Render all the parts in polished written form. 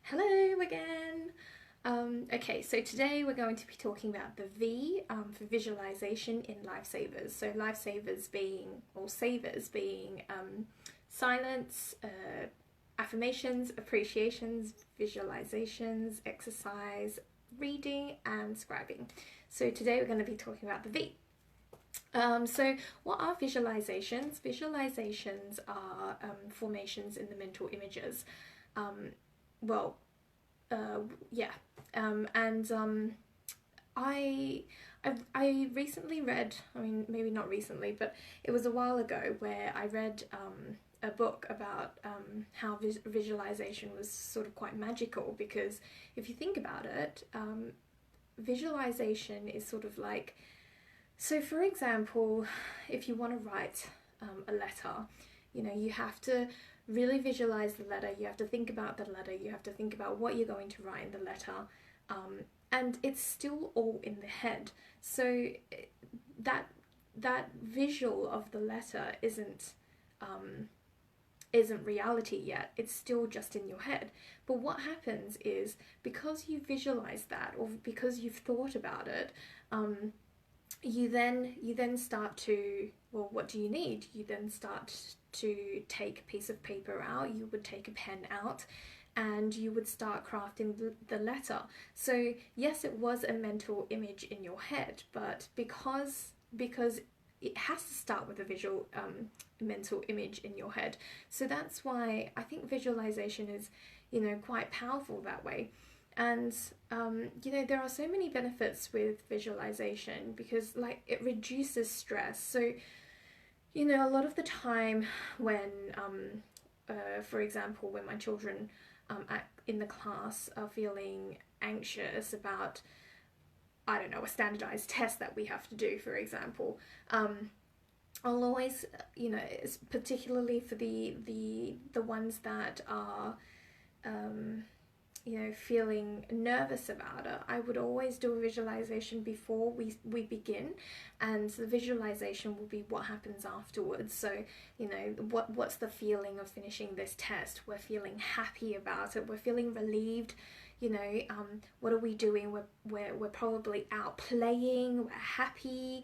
Hello again. Okay, so today we're going to be talking about the V for visualization in lifesavers. So lifesavers being, or savers being silence, affirmations, appreciations, visualizations, exercise, reading, and scribing. So today we're going to be talking about the V. So what are visualizations? Visualizations are formations in the mental images. Um, well, yeah, and I, I recently read. I mean, maybe not recently, but it was a while ago where I read a book about how visualization was sort of quite magical because if you think about it, visualization is sort of like, so for example, if you want to write a letter, you have to really visualize the letter, you have to think about the letter, you have to think about what you're going to write in the letter, and it's still all in the head. So that that visual of the letter isn't reality yet. It's still just in your head. But what happens is because you visualize that, or because you've thought about it, you then start to, well, what do you need? You then start to take a piece of paper out, you would take a pen out, and you would start crafting the letter. So yes, it was a mental image in your head, but because it has to start with a visual mental image in your head. So that's why I think visualization is, quite powerful that way. And there are so many benefits with visualization because, like, it reduces stress. So, a lot of the time when, for example, when my children in the class are feeling anxious about, I don't know, a standardized test that we have to do, for example, I'll always, particularly for the ones that are, feeling nervous about it, I would always do a visualization before we begin, and the visualization will be what happens afterwards. So, what's the feeling of finishing this test? We're feeling happy about it. We're feeling relieved. What are we doing? We're probably out playing. We're happy.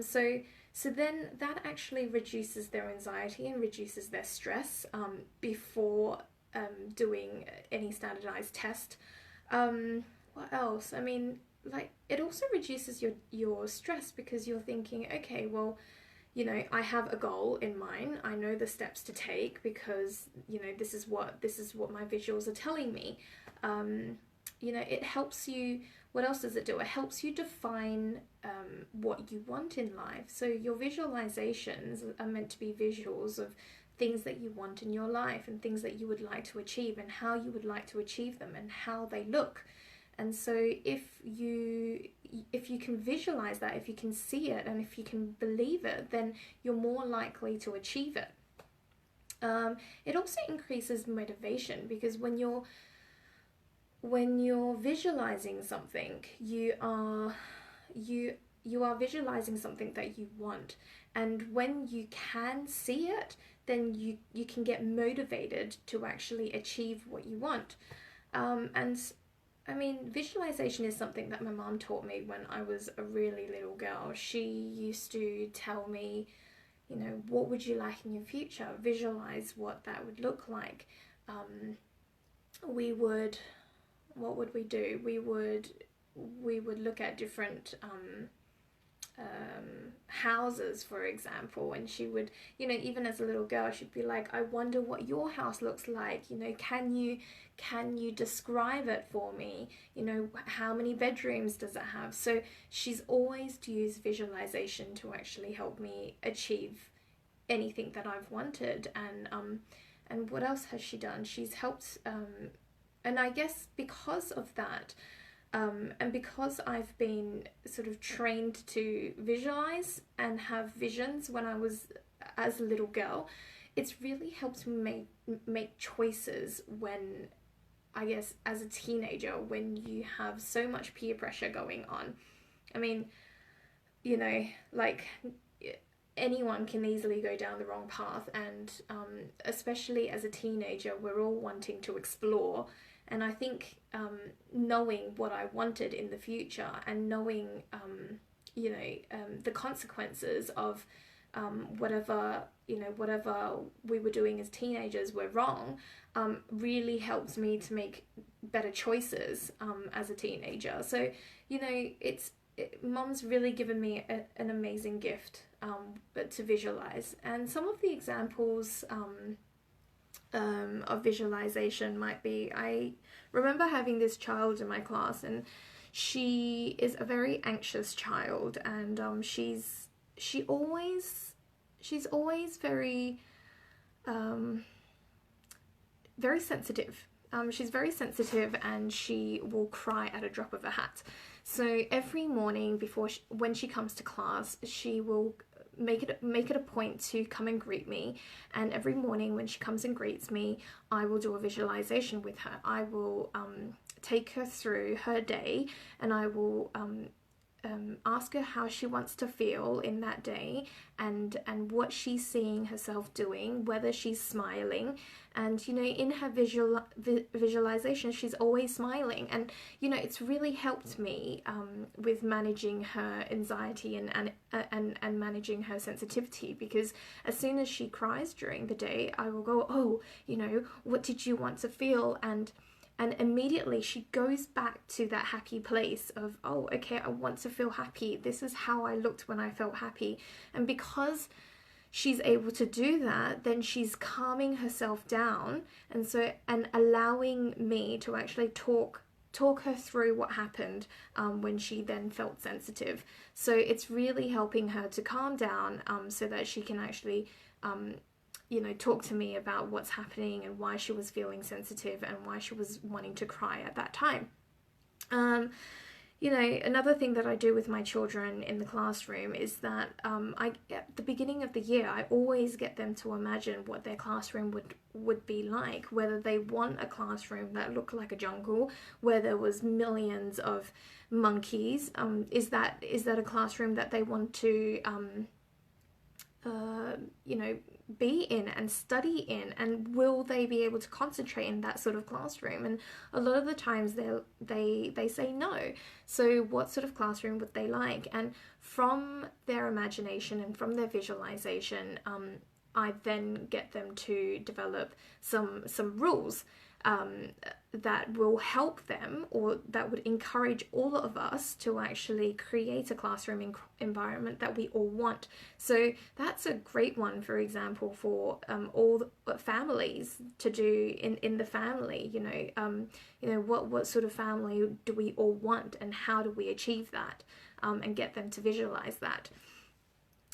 So then that actually reduces their anxiety and reduces their stress before doing any standardized test. What else? I mean, like, it also reduces your stress because you're thinking, okay, well, I have a goal in mind. I know the steps to take because this is what my visuals are telling me. It helps you. What else does it do? It helps you define what you want in life. So your visualizations are meant to be visuals of things that you want in your life and things that you would like to achieve and how you would like to achieve them and how they look. And so if you can visualize that, if you can see it, and if you can believe it, then you're more likely to achieve it. It also increases motivation because when you're visualizing something, you are visualizing something that you want, and when you can see it, then you can get motivated to actually achieve what you want. And I mean, visualization is something that my mom taught me when I was a really little girl. She used to tell me, what would you like in your future? Visualize what that would look like. We would, what would we do? We would look at different houses, for example, and she would, even as a little girl, she'd be like, I wonder what your house looks like. Can you describe it for me? How many bedrooms does it have? So she's always used visualization to actually help me achieve anything that I've wanted. And what else has she done? She's helped, and I guess because of that, and because I've been sort of trained to visualize and have visions when I was as a little girl, it's really helped me make choices when, I guess, as a teenager, when you have so much peer pressure going on. I mean, like, anyone can easily go down the wrong path, and especially as a teenager, we're all wanting to explore And I think knowing what I wanted in the future and knowing the consequences of whatever we were doing as teenagers were wrong, really helped me to make better choices as a teenager. So Mom's really given me an amazing gift to visualize. And some of the examples of visualization might be, I remember having this child in my class, and she is a very anxious child, and she's always very very sensitive. She's very sensitive, and she will cry at a drop of a hat. So every morning when she comes to class, she will make it a point to come and greet me. And every morning when she comes and greets me, I will do a visualization with her. I will take her through her day, and I will ask her how she wants to feel in that day, and what she's seeing herself doing, whether she's smiling. And in her visualization, she's always smiling, and it's really helped me with managing her anxiety and managing her sensitivity, because as soon as she cries during the day, I will go, oh, what did you want to feel? And immediately she goes back to that happy place of, oh, okay, I want to feel happy. This is how I looked when I felt happy. And because she's able to do that, then she's calming herself down, and allowing me to actually talk her through what happened when she then felt sensitive. So it's really helping her to calm down, so that she can actually talk to me about what's happening and why she was feeling sensitive and why she was wanting to cry at that time. Another thing that I do with my children in the classroom is that at the beginning of the year, I always get them to imagine what their classroom would be like, whether they want a classroom that looked like a jungle, where there was millions of monkeys. Is that a classroom that they want to be in and study in, and will they be able to concentrate in that sort of classroom? And a lot of the times they say no. So what sort of classroom would they like? And from their imagination and from their visualization, I then get them to develop some rules that will help them, or that would encourage all of us to actually create a classroom environment that we all want. So that's a great one, for example, for all the families to do in the family. What sort of family do we all want, and how do we achieve that, and get them to visualize that.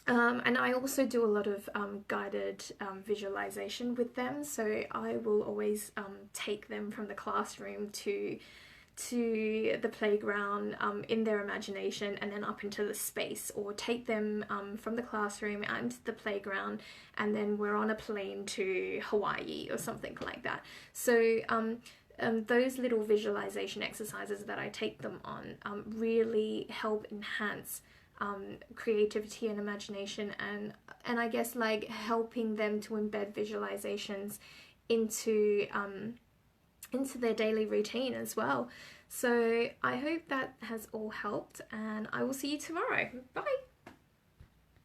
And I also do a lot of guided visualization with them. So I will always take them from the classroom to the playground in their imagination, and then up into the space, or take them from the classroom out into the playground, and then we're on a plane to Hawaii or something like that. So those little visualization exercises that I take them on really help enhance creativity and imagination, and I guess like helping them to embed visualizations into their daily routine as well. So I hope that has all helped, and I will see you tomorrow. Bye.